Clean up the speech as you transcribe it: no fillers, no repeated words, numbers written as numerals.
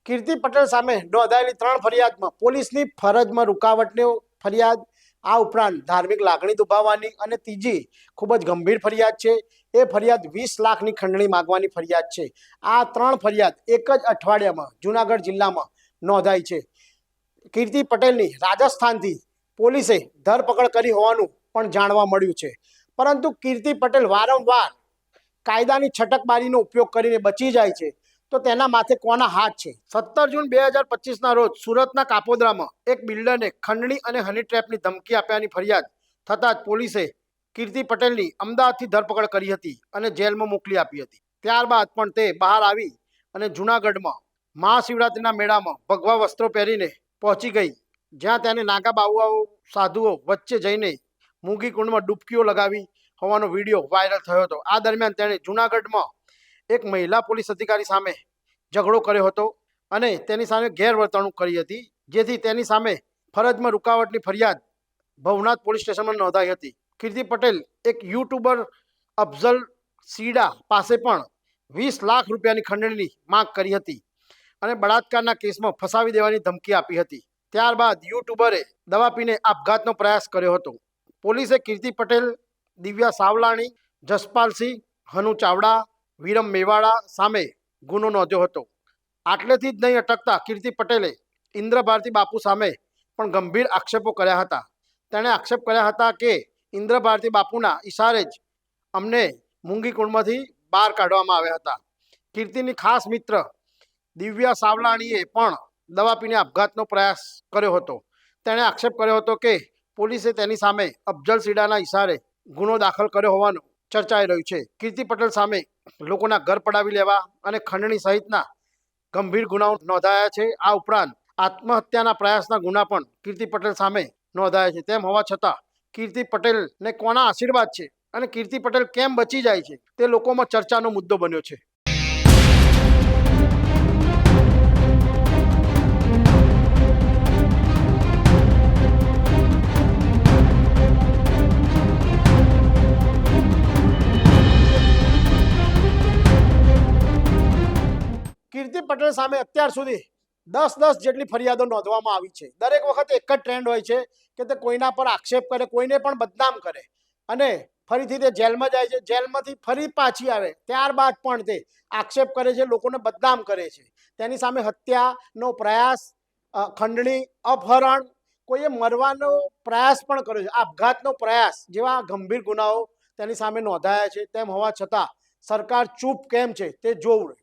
કીર્તિ પટેલ સામે નોંધાયેલી 3 ફરિયાદમાં પોલીસની ફરજમાં રૂકાવટની ફરિયાદ, આ ઉપરાંત ધાર્મિક લાગણી દુભાવવાની અને ત્રીજી ખૂબ જ ગંભીર ફરિયાદ છે એ ફરિયાદ 20 લાખની ખંડણી માંગવાની ફરિયાદ છે। આ 3 ફરિયાદ એક જ અઠવાડિયામાં જૂનાગઢ જિલ્લામાં નોંધાઈ છે। કીર્તિ પટેલની રાજસ્થાનથી પોલીસે ધરપકડ કરી હોવાનું પણ જાણવા મળ્યું છે, પરંતુ કીર્તિ પટેલ વારંવાર કાયદાની છટકબારીનો ઉપયોગ કરીને બચી જાય છે, તો તેના માથે કોના હાથ છે? 17 જૂન 2025ના રોજ સુરતના કાપોદ્રામાં એક બિલ્ડરને ખંડણી અને હની ટ્રેપની ધમકી આપ્યાની ફરિયાદ થતાં જ પોલીસે કીર્તિ પટેલની અમદાવાદથી ધરપકડ કરી હતી અને જેલમાં મોકલી આપી હતી। ત્યારબાદ પણ તે બહાર આવી અને જૂનાગઢમાં મહાશિવરાત્રિના મેળામાં ભગવા વસ્ત્રો પહેરીને પહોંચી ગઈ, જ્યાં તેને નાગા બાવાઓ સાધુઓ વચ્ચે જઈને મૂંગી કુંડમાં ડૂબકીઓ લગાવી હોવાનો વિડીયો વાયરલ થયો હતો। આ દરમિયાન તેણે જૂનાગઢમાં એક મહિલા પોલીસ અધિકારી સામે ઝઘડો કર્યો હતો અને તેની સામે ગેરવર્તણૂક કરી હતી, જેથી તેની સામે ફરજમાં રૂકાવટની ફરિયાદ ભવનાથ પોલીસ સ્ટેશનમાં નોંધાઈ હતી। કીર્તિ પટેલ એક યુટ્યુબર અફઝલ સીડા પાસે પણ 20 લાખ રૂપિયાની ખંડણીની માંગ કરી હતી અને બળાત્કારના કેસમાં ફસાવી દેવાની ધમકી આપી હતી। ત્યારબાદ યુટ્યુબરે દવા પીને આપઘાતનો પ્રયાસ કર્યો હતો। પોલીસે કીર્તિ પટેલ, દિવ્યા સાવલાણી, જસપાલસિંહ, હનુ ચાવડા, વિરમ મેવાડા સામે ગુનો નોંધ્યો હતો। આટલેથી જ નહીં અટકતા કીર્તિ પટેલે ઇન્દ્ર ભારતી બાપુ સામે પણ ગંભીર આક્ષેપો કર્યા હતા। તેણે આક્ષેપ કર્યા હતા કે ઇન્દ્ર ભારતી બાપુના ઈશારે જ અમને મૂંગી કુંડમાંથી બહાર કાઢવામાં આવ્યા હતા। કીર્તિની ખાસ મિત્ર દિવ્યા સાવલાણીએ પણ દવા પીને આપઘાતનો પ્રયાસ કર્યો હતો। તેણે આક્ષેપ કર્યો હતો કે પોલીસે તેની સામે અફઝલ સીડાના ઈશારે ગુનો દાખલ કર્યો હોવાનું ચર્ચાઈ રહ્યું છે। કીર્તિ પટેલ સામે લોકોના ઘર પડાવી લેવા અને ખંડણી સહિતના ગંભીર ગુનાઓ નોંધાયા છે। આ ઉપરાંત આત્મહત્યાના પ્રયાસના ગુના પણ કીર્તિ પટેલ સામે નોંધાયા છે। તેમ હોવા છતાં કીર્તિ પટેલને કોના આશીર્વાદ છે અને કીર્તિ પટેલ કેમ બચી જાય છે તે લોકોમાં ચર્ચાનો મુદ્દો બન્યો છે। કીર્તિ પટેલ સામે અત્યાર સુધી 10 જેટલી ફરિયાદો નોંધવામાં આવી છે। દરેક વખતે એક જ ટ્રેન્ડ હોય છે કે તે કોઈના પર આક્ષેપ કરે, કોઈને પણ બદનામ કરે અને ફરીથી તે જેલમાં જાય છે, જેલમાંથી ફરી પાછી આવે ત્યારબાદ પણ તે આક્ષેપ કરે છે, લોકોને બદનામ કરે છે। તેની સામે હત્યાનો પ્રયાસ, ખંડણી, અપહરણ, કોઈએ મરવાનો પ્રયાસ પણ કર્યો છે, આપઘાતનો પ્રયાસ જેવા ગંભીર ગુનાઓ તેની સામે નોંધાયા છે। તેમ હોવા છતાં સરકાર ચૂપ કેમ છે તે જોવું।